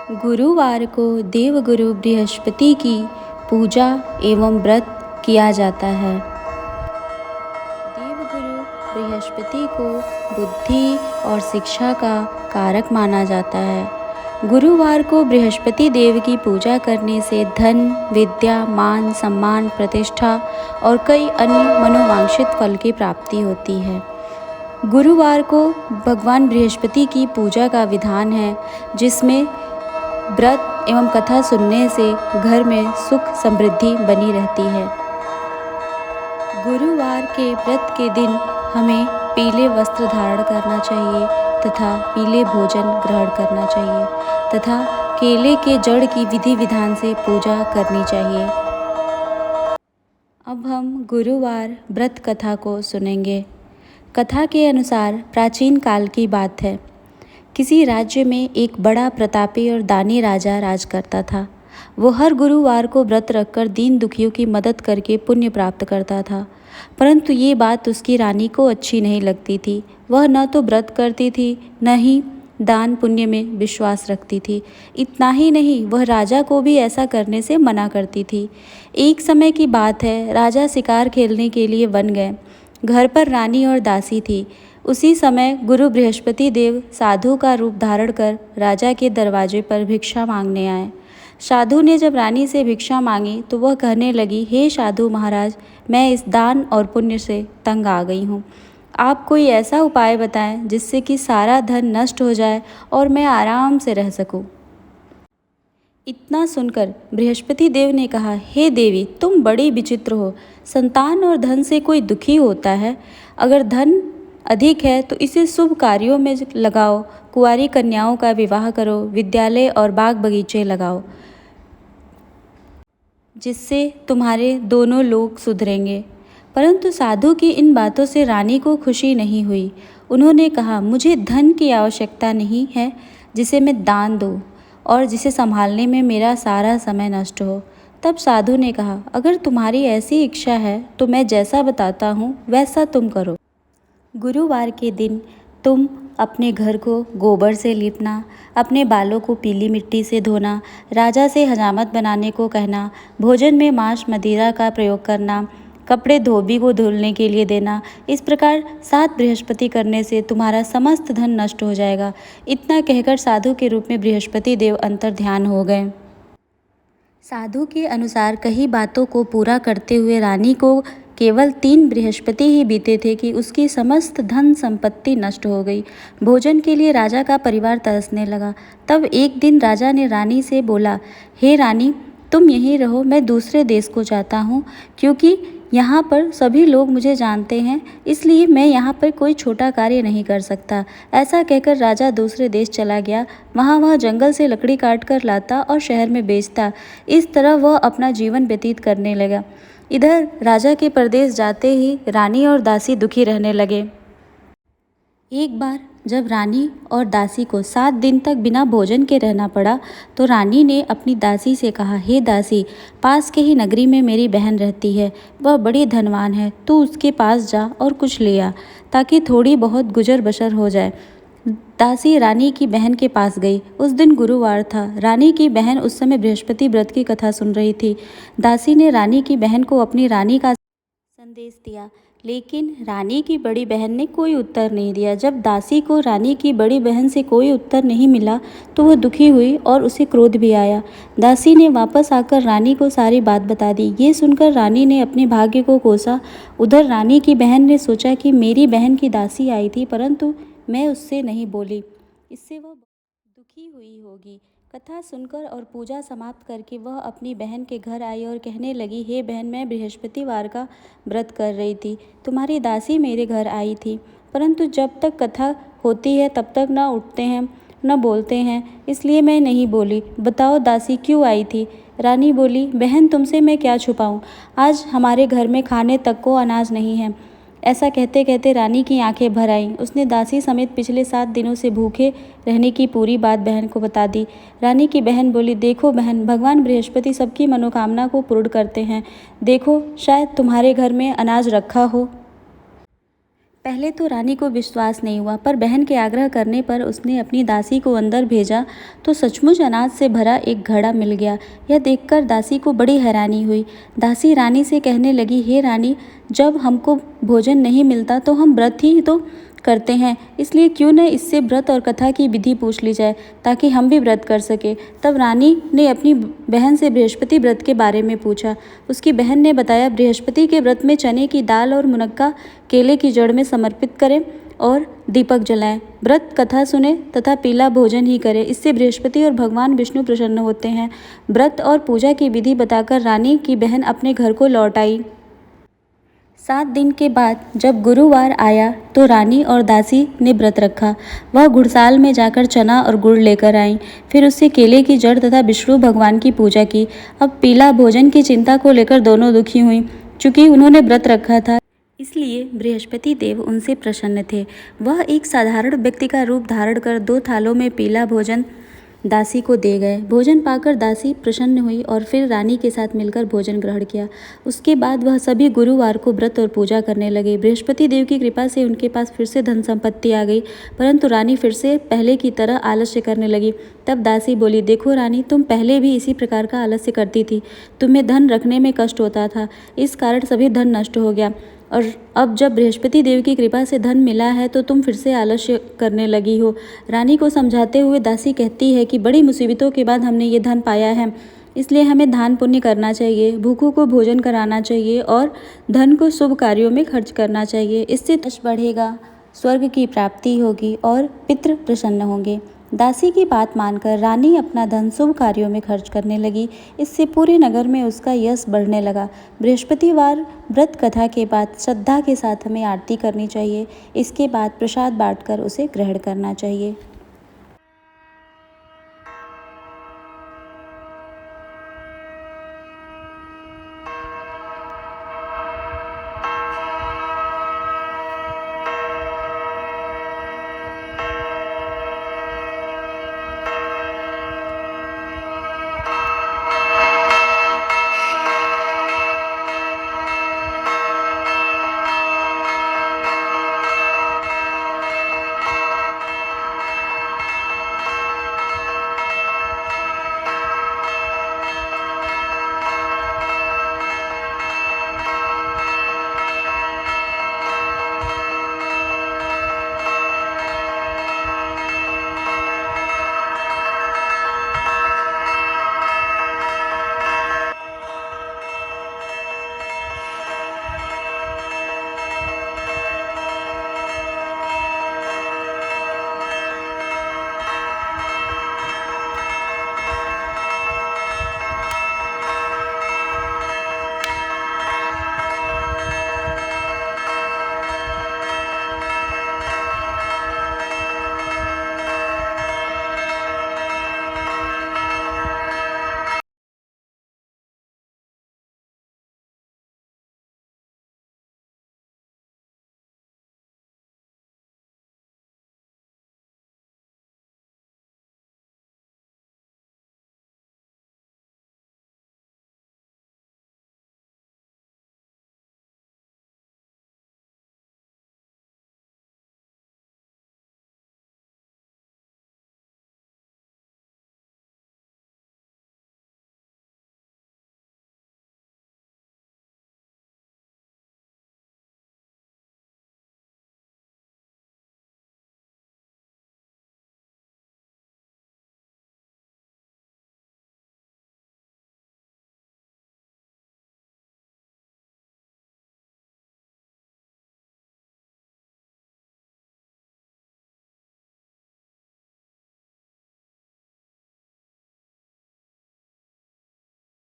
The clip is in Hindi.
गुरुवार को देवगुरु बृहस्पति की पूजा एवं व्रत किया जाता है। देवगुरु बृहस्पति को बुद्धि और शिक्षा का कारक माना जाता है। गुरुवार को बृहस्पति देव की पूजा करने से धन, विद्या, मान, सम्मान, प्रतिष्ठा और कई अन्य मनोवांछित फल की प्राप्ति होती है। गुरुवार को भगवान बृहस्पति की पूजा का विधान है, जिसमें व्रत एवं कथा सुनने से घर में सुख समृद्धि बनी रहती है। गुरुवार के व्रत के दिन हमें पीले वस्त्र धारण करना चाहिए तथा पीले भोजन ग्रहण करना चाहिए तथा केले के जड़ की विधि विधान से पूजा करनी चाहिए। अब हम गुरुवार व्रत कथा को सुनेंगे। कथा के अनुसार प्राचीन काल की बात है। किसी राज्य में एक बड़ा प्रतापी और दानी राजा राज करता था। वो हर गुरुवार को व्रत रखकर दीन दुखियों की मदद करके पुण्य प्राप्त करता था। परंतु ये बात उसकी रानी को अच्छी नहीं लगती थी। वह न तो व्रत करती थी, न ही दान पुण्य में विश्वास रखती थी। इतना ही नहीं, वह राजा को भी ऐसा करने से मना करती थी। एक समय की बात है, राजा शिकार खेलने के लिए वन गए। घर पर रानी और दासी थी। उसी समय गुरु बृहस्पति देव साधु का रूप धारण कर राजा के दरवाजे पर भिक्षा मांगने आए। साधु ने जब रानी से भिक्षा मांगी तो वह कहने लगी, हे साधु महाराज, मैं इस दान और पुण्य से तंग आ गई हूँ। आप कोई ऐसा उपाय बताएं जिससे कि सारा धन नष्ट हो जाए और मैं आराम से रह सकूँ। इतना सुनकर बृहस्पति देव ने कहा, हे देवी, तुम बड़ी विचित्र हो। संतान और धन से कोई दुखी होता है? अगर धन अधिक है तो इसे शुभ कार्यों में लगाओ। कुंवारी कन्याओं का विवाह करो, विद्यालय और बाग बगीचे लगाओ, जिससे तुम्हारे दोनों लोग सुधरेंगे। परंतु साधु की इन बातों से रानी को खुशी नहीं हुई। उन्होंने कहा, मुझे धन की आवश्यकता नहीं है जिसे मैं दान दूँ और जिसे संभालने में मेरा सारा समय नष्ट हो। तब साधु ने कहा, अगर तुम्हारी ऐसी इच्छा है तो मैं जैसा बताता हूँ वैसा तुम करो। गुरुवार के दिन तुम अपने घर को गोबर से लीपना, अपने बालों को पीली मिट्टी से धोना, राजा से हजामत बनाने को कहना, भोजन में मांस मदिरा का प्रयोग करना, कपड़े धोबी को धुलने के लिए देना। इस प्रकार 7 बृहस्पति करने से तुम्हारा समस्त धन नष्ट हो जाएगा। इतना कहकर साधु के रूप में बृहस्पति देव अंतर ध्यान हो गए। साधु के अनुसार कई बातों को पूरा करते हुए रानी को केवल 3 बृहस्पति ही बीते थे कि उसकी समस्त धन संपत्ति नष्ट हो गई। भोजन के लिए राजा का परिवार तरसने लगा। तब एक दिन राजा ने रानी से बोला, हे रानी, तुम यहीं रहो, मैं दूसरे देश को जाता हूँ, क्योंकि यहाँ पर सभी लोग मुझे जानते हैं, इसलिए मैं यहाँ पर कोई छोटा कार्य नहीं कर सकता। ऐसा कहकर राजा दूसरे देश चला गया। वह जंगल से लकड़ी काट कर लाता और शहर में बेचता। इस तरह वह अपना जीवन व्यतीत करने लगा। इधर राजा के परदेश जाते ही रानी और दासी दुखी रहने लगे। एक बार जब रानी और दासी को 7 दिन तक बिना भोजन के रहना पड़ा तो रानी ने अपनी दासी से कहा, हे दासी, पास के ही नगरी में मेरी बहन रहती है, वह बड़ी धनवान है, तू उसके पास जा और कुछ ले आ ताकि थोड़ी बहुत गुजर बसर हो जाए। दासी रानी की बहन के पास गई। उस दिन गुरुवार था। रानी की बहन उस समय बृहस्पति व्रत की कथा सुन रही थी। दासी ने रानी की बहन को अपनी रानी का संदेश दिया, लेकिन रानी की बड़ी बहन ने कोई उत्तर नहीं दिया। जब दासी को रानी की बड़ी बहन से कोई उत्तर नहीं मिला तो वह दुखी हुई और उसे क्रोध भी आया। दासी ने वापस आकर रानी को सारी बात बता दी। ये सुनकर रानी ने अपने भाग्य को कोसा। उधर रानी की बहन ने सोचा कि मेरी बहन की दासी आई थी, परंतु मैं उससे नहीं बोली, इससे वह दुखी हुई होगी। कथा सुनकर और पूजा समाप्त करके वह अपनी बहन के घर आई और कहने लगी, हे बहन, मैं बृहस्पतिवार का व्रत कर रही थी। तुम्हारी दासी मेरे घर आई थी, परंतु जब तक कथा होती है तब तक न उठते हैं न बोलते हैं, इसलिए मैं नहीं बोली। बताओ दासी क्यों आई थी? रानी बोली, बहन, तुमसे मैं क्या छुपाऊँ, आज हमारे घर में खाने तक को अनाज नहीं है। ऐसा कहते कहते रानी की आंखें भर आईं। उसने दासी समेत पिछले 7 दिनों से भूखे रहने की पूरी बात बहन को बता दी। रानी की बहन बोली, देखो बहन, भगवान बृहस्पति सबकी मनोकामना को पूर्ण करते हैं। देखो, शायद तुम्हारे घर में अनाज रखा हो। पहले तो रानी को विश्वास नहीं हुआ, पर बहन के आग्रह करने पर उसने अपनी दासी को अंदर भेजा तो सचमुच अनाज से भरा एक घड़ा मिल गया। यह देखकर दासी को बड़ी हैरानी हुई। दासी रानी से कहने लगी, हे रानी, जब हमको भोजन नहीं मिलता तो हम व्रत ही तो करते हैं, इसलिए क्यों न इससे व्रत और कथा की विधि पूछ ली जाए ताकि हम भी व्रत कर सके। तब रानी ने अपनी बहन से बृहस्पति व्रत के बारे में पूछा। उसकी बहन ने बताया, बृहस्पति के व्रत में चने की दाल और मुनक्का केले की जड़ में समर्पित करें और दीपक जलाएं, व्रत कथा सुने तथा पीला भोजन ही करें, इससे बृहस्पति और भगवान विष्णु प्रसन्न होते हैं। व्रत और पूजा की विधि बताकर रानी की बहन अपने घर को लौट आई। 7 दिन के बाद जब गुरुवार आया तो रानी और दासी ने व्रत रखा। वह गुड़साल में जाकर चना और गुड़ लेकर आईं, फिर उससे केले की जड़ तथा विष्णु भगवान की पूजा की। अब पीला भोजन की चिंता को लेकर दोनों दुखी हुईं। चूँकि उन्होंने व्रत रखा था, इसलिए बृहस्पति देव उनसे प्रसन्न थे। वह एक साधारण व्यक्ति का रूप धारण कर 2 थालों में पीला भोजन दासी को दे गए। भोजन पाकर दासी प्रसन्न हुई और फिर रानी के साथ मिलकर भोजन ग्रहण किया। उसके बाद वह सभी गुरुवार को व्रत और पूजा करने लगे। बृहस्पति देव की कृपा से उनके पास फिर से धन संपत्ति आ गई, परंतु रानी फिर से पहले की तरह आलस्य करने लगी। तब दासी बोली, देखो रानी, तुम पहले भी इसी प्रकार का आलस्य करती थी। तुम्हें धन रखने में कष्ट होता था, इस कारण सभी धन नष्ट हो गया, और अब जब बृहस्पति देव की कृपा से धन मिला है तो तुम फिर से आलस्य करने लगी हो। रानी को समझाते हुए दासी कहती है कि बड़ी मुसीबतों के बाद हमने ये धन पाया है, इसलिए हमें दान पुण्य करना चाहिए, भूखों को भोजन कराना चाहिए और धन को शुभ कार्यों में खर्च करना चाहिए। इससे यश बढ़ेगा, स्वर्ग की प्राप्ति होगी और पितृ प्रसन्न होंगे। दासी की बात मानकर रानी अपना धन शुभ कार्यों में खर्च करने लगी। इससे पूरे नगर में उसका यश बढ़ने लगा। बृहस्पतिवार व्रत कथा के बाद श्रद्धा के साथ हमें आरती करनी चाहिए। इसके बाद प्रसाद बांटकर उसे ग्रहण करना चाहिए।